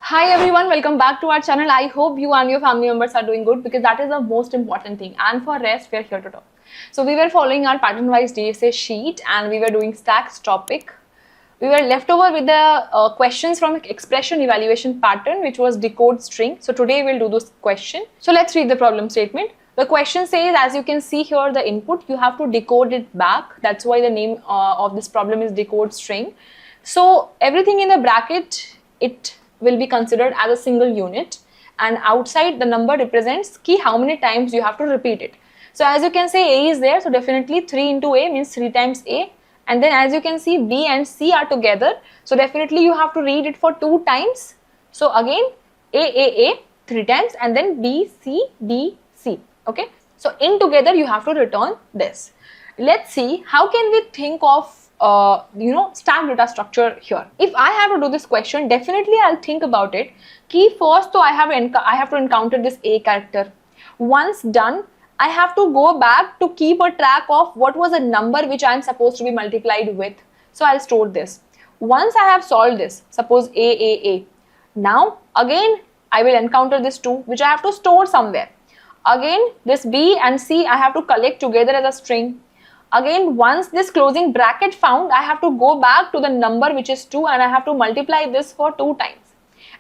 Hi everyone, welcome back to our channel. I hope you and your family members are doing good because that is the most important thing, and for rest we are here to talk. So we were following our pattern wise DSA sheet and we were doing stacks topic. We were left over with the questions from expression evaluation pattern, which was decode string. So today we'll do this question. So let's read the problem statement. The question says, as you can see here, the input, you have to decode it back. That's why the name of this problem is decode string. So everything in the bracket, it will be considered as a single unit, and outside the number represents key how many times you have to repeat it. So as you can say, A is there, so definitely 3 into A means 3 times A, and then as you can see, B and C are together, so definitely you have to read it for 2 times. So again A 3 times, and then B C. Okay, so in together you have to return this. Let's see how can we think of stack data structure here. If I have to do this question, definitely I'll think about it. Key first, so I have to encounter this A character. Once done, I have to go back to keep a track of what was a number which I am supposed to be multiplied with. So I'll store this. Once I have solved this, suppose A. Now again I will encounter this 2 which I have to store somewhere. Again this B and C I have to collect together as a string. Again, once this closing bracket found, I have to go back to the number which is 2 and I have to multiply this for 2 times.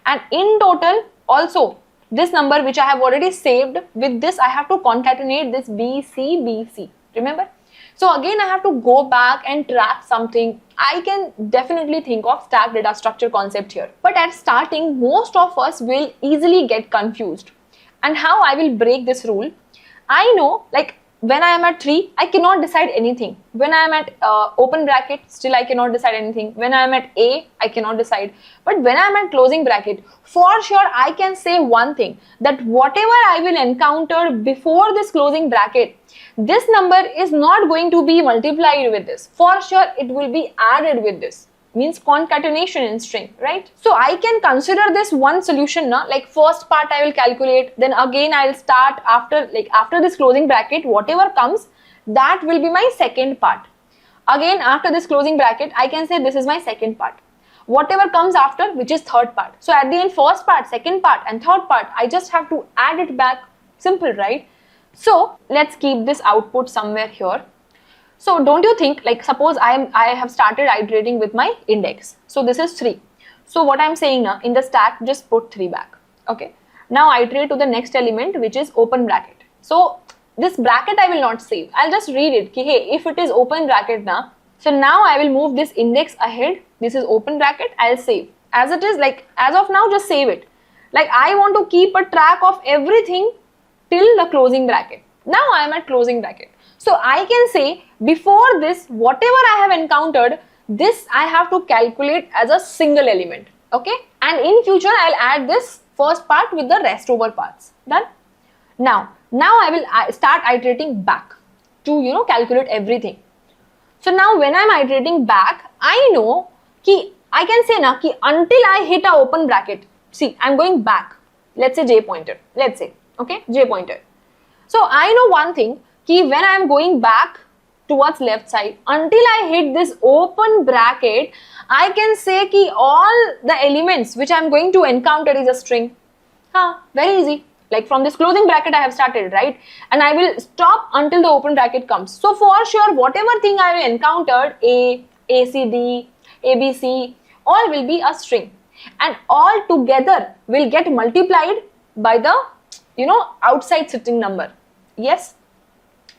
And in total, also this number which I have already saved, with this I have to concatenate this BC. Remember? So again I have to go back and track something. I can definitely think of stack data structure concept here. But at starting, most of us will easily get confused. And how I will break this rule? I know, like, when I am at 3, I cannot decide anything. When I am at open bracket, still I cannot decide anything. When I am at A, I cannot decide. But when I am at closing bracket, for sure I can say one thing, that whatever I will encounter before this closing bracket, this number is not going to be multiplied with this. For sure it will be added with this. Means concatenation in string, right? So I can consider this one solution now. Like first part I will calculate, then again I will start after this closing bracket, whatever comes, that will be my second part. Again after this closing bracket, I can say this is my second part. Whatever comes after, which is third part. So at the end, first part, second part and third part, I just have to add it back. Simple, right? So let's keep this output somewhere here. So don't you think, like, suppose I have started iterating with my index. So this is 3. So what I'm saying now, in the stack, just put 3 back. Okay. Now iterate to the next element, which is open bracket. So this bracket I will not save. I'll just read it. Ki, hey, if it is open bracket now, so now I will move this index ahead. This is open bracket. I'll save. As it is, like, as of now, just save it. Like, I want to keep a track of everything till the closing bracket. Now I am at closing bracket. So I can say, before this, whatever I have encountered, this I have to calculate as a single element. Okay. And in future, I'll add this first part with the rest over parts. Done? Now I will start iterating back to, calculate everything. So now when I'm iterating back, I know ki I can say na ki until I hit a open bracket. See, I'm going back. Let's say J pointer. Let's say, okay, J pointer. So I know one thing. When I am going back towards left side, until I hit this open bracket, I can say ki all the elements which I am going to encounter is a string. Very easy. Like from this closing bracket I have started, right? And I will stop until the open bracket comes. So for sure, whatever thing I will encounter, A, ACD, ABC, all will be a string. And all together will get multiplied by the, outside sitting number. Yes?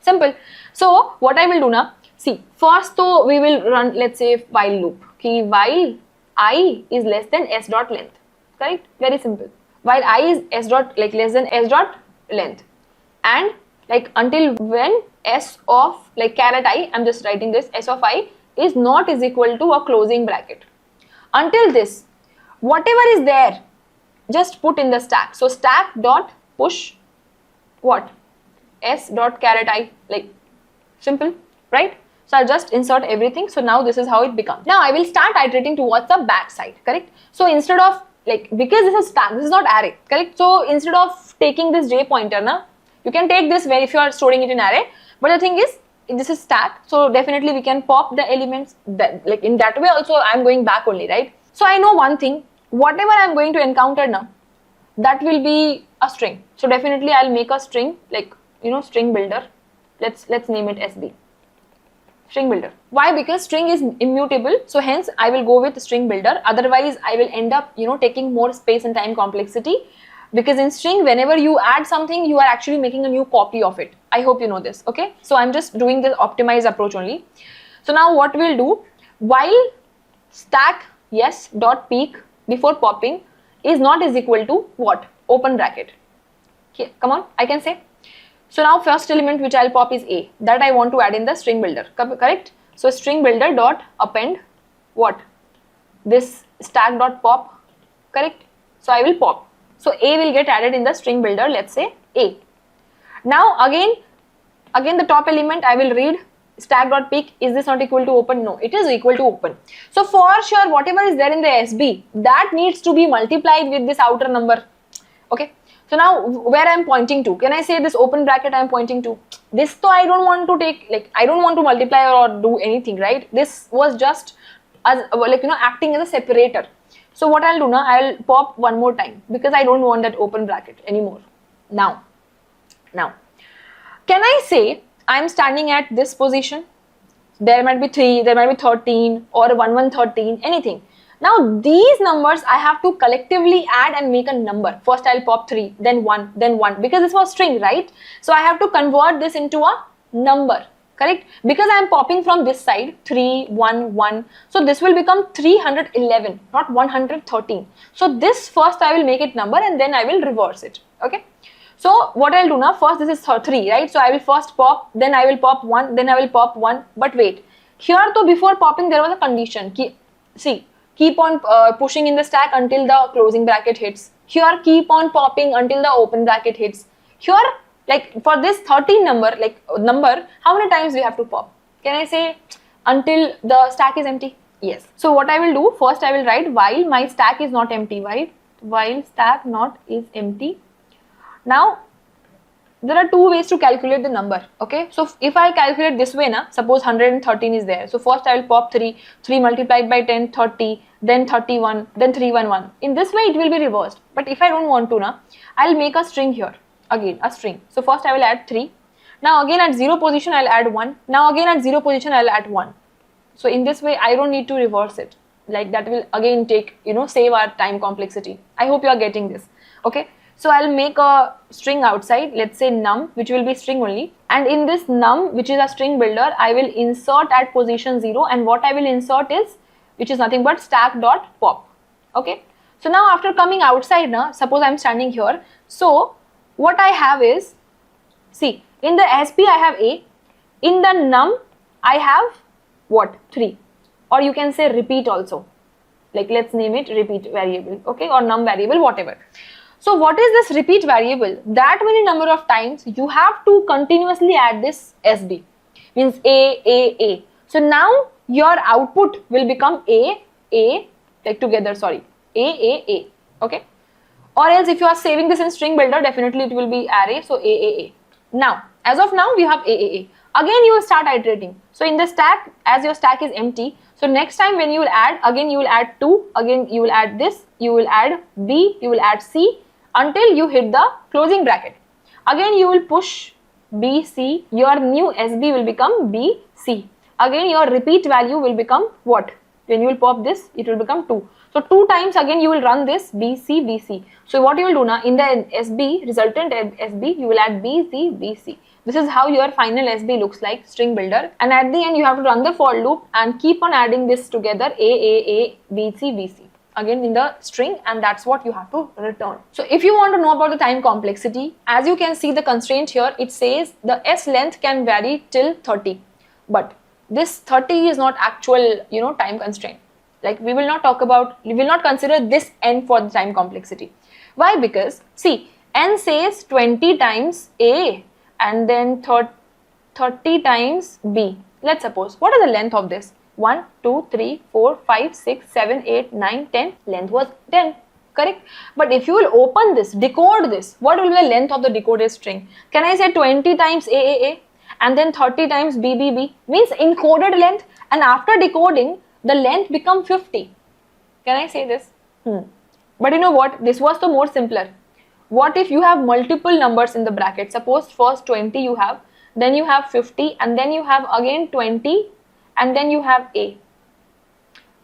Simple. So what I will do now, see, first though we will run, let's say, while loop. Ki while I is less than s dot length. Correct? Very simple. While I is s dot less than s dot length, and like until when s of caret I, I'm just writing this, s of I is not is equal to a closing bracket. Until this, whatever is there, just put in the stack. So stack dot push what? S dot caret I, like simple, right? So I'll just insert everything. So now this is how it becomes. Now I will start iterating towards the back side, correct? So instead of because this is stack, this is not array, correct? So instead of taking this J pointer now, you can take this if you are storing it in array. But the thing is, this is stack. So definitely we can pop the elements that in that way also I'm going back only, right? So I know one thing, whatever I'm going to encounter now, that will be a string. So definitely I'll make a string, like, you know, string builder. Let's name it SB. String builder. Why? Because string is immutable, so hence I will go with string builder. Otherwise I will end up, you know, taking more space and time complexity, because in string, whenever you add something, you are actually making a new copy of it. I hope you know this. Okay, so I'm just doing the optimized approach only. So now what we'll do, while stack yes dot peak before popping is not is equal to what? Open bracket. Okay, come on, I can say. So now first element which I'll pop is A, that I want to add in the string builder, correct? So string builder dot append what? This stack dot pop, correct? So I will pop. So A will get added in the string builder, let's say A. Now again the top element I will read stack dot peak. Is this not equal to open? No, it is equal to open. So for sure whatever is there in the SB, that needs to be multiplied with this outer number. Okay. So now where I am pointing to, can I say this open bracket I am pointing to? This though I don't want to take, like, I don't want to multiply or do anything, right? This was just as, like, you know, acting as a separator. So what I'll do now, I'll pop one more time because I don't want that open bracket anymore. Now, can I say I'm standing at this position? There might be 3, there might be 13 or 1, 13, anything. Now these numbers I have to collectively add and make a number. First I'll pop 3, then 1, then 1, because this was string, right? So I have to convert this into a number, correct? Because I am popping from this side 3, 1, 1. So this will become 311, not 113. So this first I will make it number and then I will reverse it, okay? So what I'll do now, first this is 3, right? So I will first pop, then I will pop 1, then I will pop 1. But wait, here though before popping there was a condition. Keep on pushing in the stack until the closing bracket hits. Here keep on popping until the open bracket hits. Here, like for this 13 number, how many times we have to pop? Can I say until the stack is empty? Yes. So what I will do, first I will write while my stack is not empty, right? While stack not is empty. Now there are two ways to calculate the number, okay? So if I calculate this way, suppose 113 is there. So first I will pop 3 multiplied by 10, 30, then 31, then 311. In this way it will be reversed. But if I don't want to, I'll make a string here, again a string. So first I will add 3. Now again at 0 position I'll add 1. Now again at 0 position I'll add 1. So in this way I don't need to reverse it. Like that will again take, save our time complexity. I hope you are getting this, okay? So I'll make a string outside, let's say num, which will be string only. And in this num, which is a string builder, I will insert at position 0. And what I will insert is, which is nothing but stack dot pop. Okay. So now after coming outside, suppose I'm standing here. So what I have is, see, in the SP I have A. In the num, I have what? 3. Or you can say repeat also. Like let's name it repeat variable. Okay. Or num variable, whatever. So what is this repeat variable? That many number of times you have to continuously add this SB, means A. So now your output will become A, like together, sorry, A, okay? Or else if you are saving this in string builder, definitely it will be array, so A. Now, as of now, we have A. Again, you will start iterating. So in the stack, as your stack is empty, so next time when you will add, again you will add 2, again you will add this, you will add B, you will add C, until you hit the closing bracket. Again you will push BC, your new SB will become BC. Again your repeat value will become what? When you will pop this, it will become 2. So 2 times again you will run this BC. So what you will do now, in the SB, resultant SB, you will add BC. This is how your final SB looks like, string builder. And at the end you have to run the for loop and keep on adding this together, A, BC. Again in the string, and that's what you have to return. So if you want to know about the time complexity, as you can see the constraint here, it says the S length can vary till 30, but this 30 is not actual time constraint. Like we will not consider this n for the time complexity. Why? Because see, n says 20 times A and then 30 times B. Let's suppose, what is the length of this? 1, 2, 3, 4, 5, 6, 7, 8, 9, 10. Length was 10, correct? But if you will open this, decode this, what will be the length of the decoded string? Can I say 20 times A and then 30 times B? Means encoded length, and after decoding, the length become 50. Can I say this? But you know what? This was the more simpler. What if you have multiple numbers in the bracket? Suppose first 20 you have, then you have 50, and then you have again 20, and then you have A.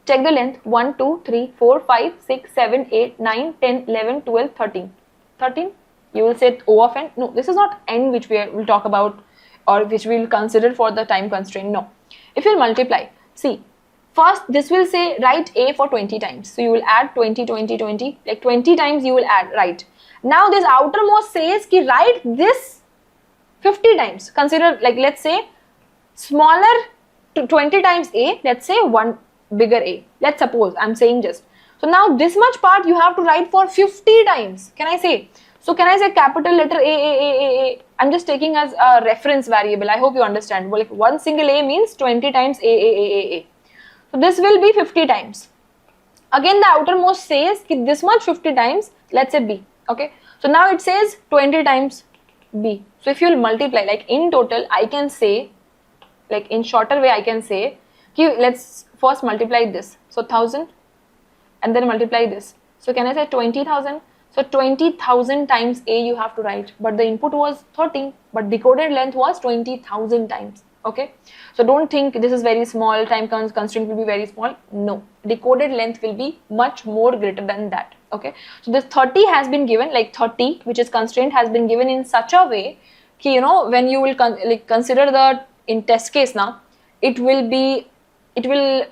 Check the length. 1, 2, 3, 4, 5, 6, 7, 8, 9, 10, 11, 12, 13. 13? You will say O of n. No, this is not n which we will talk about or which we will consider for the time constraint. No. If you multiply, see, first this will say write A for 20 times. So you will add 20, 20, 20, like 20 times you will add, right? Now this outermost says ki write this 50 times. Consider, like, let's say smaller to 20 times A, let's say one bigger A. Let's suppose, I'm saying just. So now this much part you have to write for 50 times. Can I say? So can I say capital letter A? I'm just taking as a reference variable. I hope you understand. Well, like one single A means 20 times A. So this will be 50 times. Again the outermost says ki this much 50 times, let's say B. Okay. So now it says 20 times B. So if you'll multiply, like in total, I can say, like in shorter way I can say, let's first multiply this. So 1000 and then multiply this. So can I say 20,000? So 20,000 times A you have to write, but the input was 13, but decoded length was 20,000 times. Okay. So don't think this is very small, time constraint will be very small. No, decoded length will be much more greater than that. Okay. So this 30 has been given, like 30, which is constraint, has been given in such a way ki, you know, when you will consider the in test case now, it will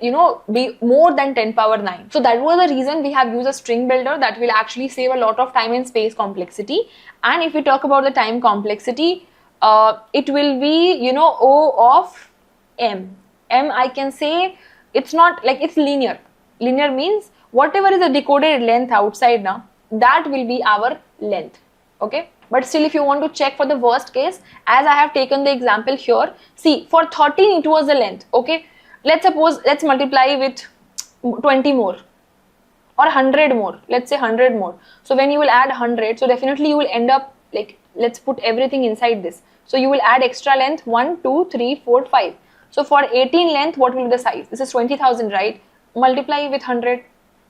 you know be more than 10 power 9. So that was the reason we have used a string builder that will actually save a lot of time and space complexity. And if we talk about the time complexity, it will be, you know, O of M. M, I can say it's not like it's linear. Linear means whatever is the decoded length outside now, that will be our length. Okay. But still, if you want to check for the worst case, as I have taken the example here, see, for 13 it was the length. Okay. Let's suppose, let's multiply with 20 more or 100 more. Let's say 100 more. So when you will add 100, so definitely you will end up like, let's put everything inside this. So you will add extra length 1, 2, 3, 4, 5. So for 18 length, what will be the size? This is 20,000, right? Multiply with 100.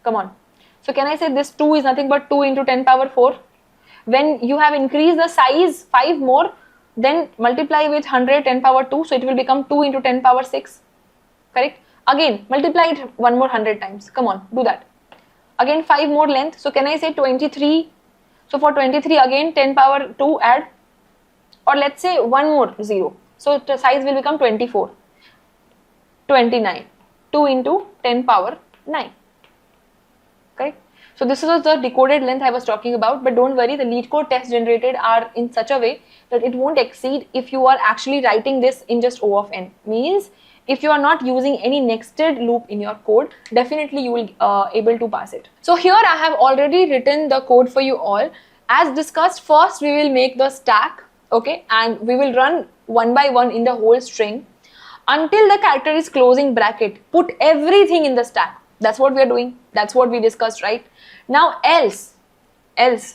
Come on. So can I say this 2 is nothing but 2 into 10 power 4? When you have increased the size 5 more, then multiply with 100 10 power 2. So it will become 2 into 10 power 6. Correct? Again, multiply it one more 100 times. Come on, do that. Again, 5 more length. So can I say 23? So for 23, again 10 power 2 add. Or let's say one more 0. So the size will become 24. 29. 2 into 10 power 9. Correct? So this is the decoded length I was talking about, but don't worry, the lead code tests generated are in such a way that it won't exceed if you are actually writing this in just O of n. Means if you are not using any nested loop in your code, definitely you will able to pass it. So here I have already written the code for you all. As discussed, first we will make the stack, okay, and we will run one by one in the whole string until the character is closing bracket. Put everything in the stack. That's what we are doing. That's what we discussed, right? Now else.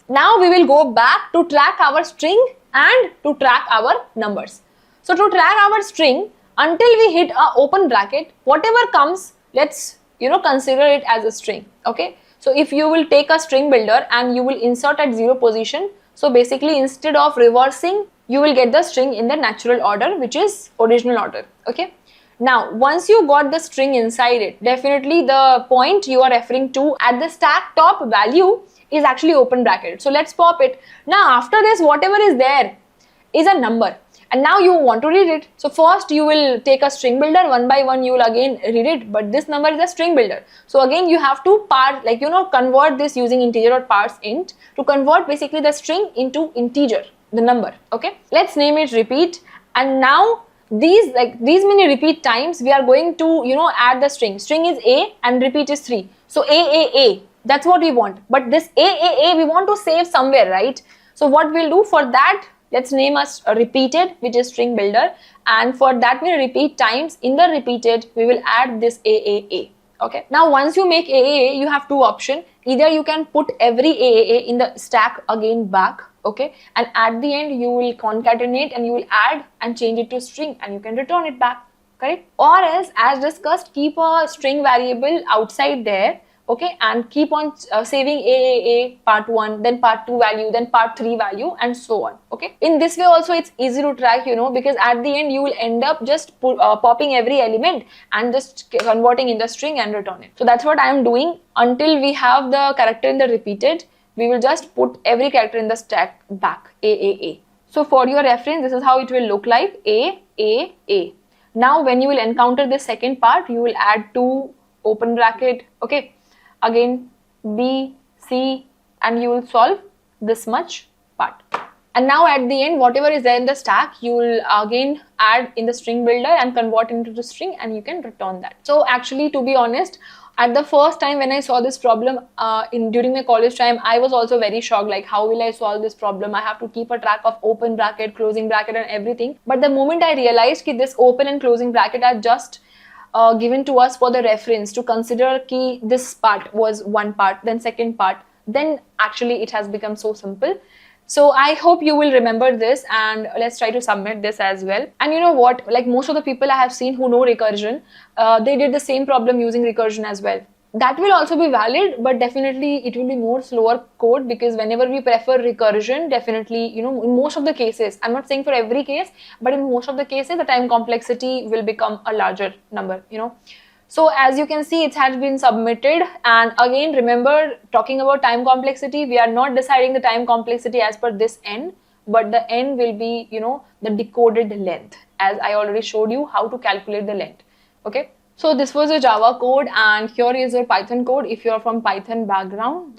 Now we will go back to track our string and to track our numbers. So to track our string, until we hit a open bracket, whatever comes, let's consider it as a string. Okay. So if you will take a string builder and you will insert at 0 position, so basically instead of reversing, you will get the string in the natural order, which is original order. Okay. Now, once you got the string inside it, definitely the point you are referring to at the stack top value is actually open bracket. So let's pop it. Now, after this, whatever is there is a number. And now you want to read it. So first you will take a string builder, one by one you will again read it. But this number is a string builder. So again you have to convert this using integer or parse int to convert basically the string into integer, the number. Okay. Let's name it repeat. And now these many repeat times we are going to add the string. String is A and repeat is 3. So A. That's what we want. But this A we want to save somewhere, right? So what we'll do for that, let's name us repeated, which is string builder, and for that many repeat times in the repeated we will add this AAA. Okay. Now once you make AAA, you have two options. Either you can put every AAA in the stack again back, okay, and at the end you will concatenate and you will add and change it to string and you can return it back, correct? Or else, as discussed, keep a string variable outside there, okay, and keep on saving a part 1, then part 2 value, then part 3 value, and so on. Okay, in this way also it's easy to track, you know, because at the end you will end up just popping every element and just converting in the string and return it. So that's what I am doing. Until we have the character in the repeated, we will just put every character in the stack back, a. So for your reference, this is how it will look like, a. Now when you will encounter the second part, you will add 2 open bracket, okay, again B, C, and you will solve this much part. And now at the end, whatever is there in the stack, you will again add in the string builder and convert into the string, and you can return that. So actually, to be honest, at the first time when I saw this problem during my college time, I was also very shocked, like how will I solve this problem? I have to keep a track of open bracket, closing bracket and everything. But the moment I realized that this open and closing bracket are just given to us for the reference to consider ki this part was one part, then second part, then actually it has become so simple. So I hope you will remember this, and let's try to submit this as well. And you know what, like most of the people I have seen who know recursion, they did the same problem using recursion as well. That will also be valid, but definitely it will be more slower code, because whenever we prefer recursion, definitely, you know, in most of the cases, I'm not saying for every case, but in most of the cases, the time complexity will become a larger number, you know. So as you can see, it has been submitted. And again, remember, talking about time complexity, we are not deciding the time complexity as per this n, but the n will be, you know, the decoded length, as I already showed you how to calculate the length. Okay. So this was a Java code, and here is your Python code. If you're from Python background,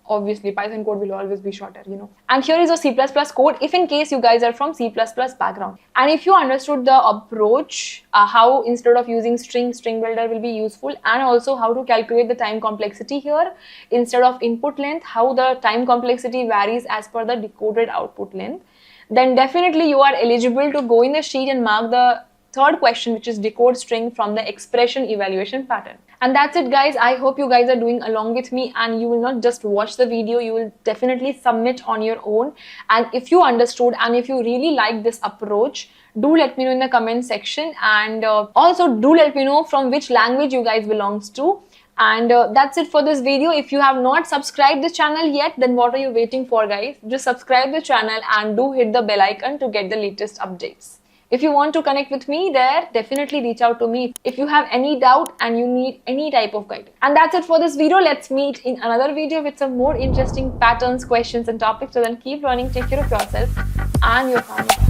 obviously Python code will always be shorter, you know. And here is a C++ code, if in case you guys are from C++ background. And if you understood the approach, how instead of using string builder will be useful, and also how to calculate the time complexity here, instead of input length, how the time complexity varies as per the decoded output length, then definitely you are eligible to go in the sheet and mark the third question, which is decode string from the expression evaluation pattern. And that's it, guys. I hope you guys are doing along with me, and you will not just watch the video, you will definitely submit on your own. And if you understood and if you really like this approach, do let me know in the comment section, and also do let me know from which language you guys belongs to. And that's it for this video. If you have not subscribed the channel yet, then what are you waiting for, guys? Just subscribe the channel and do hit the bell icon to get the latest updates. If you want to connect with me there, definitely reach out to me if you have any doubt and you need any type of guidance. And that's it for this video. Let's meet in another video with some more interesting patterns, questions and topics. So then keep learning, take care of yourself and your family.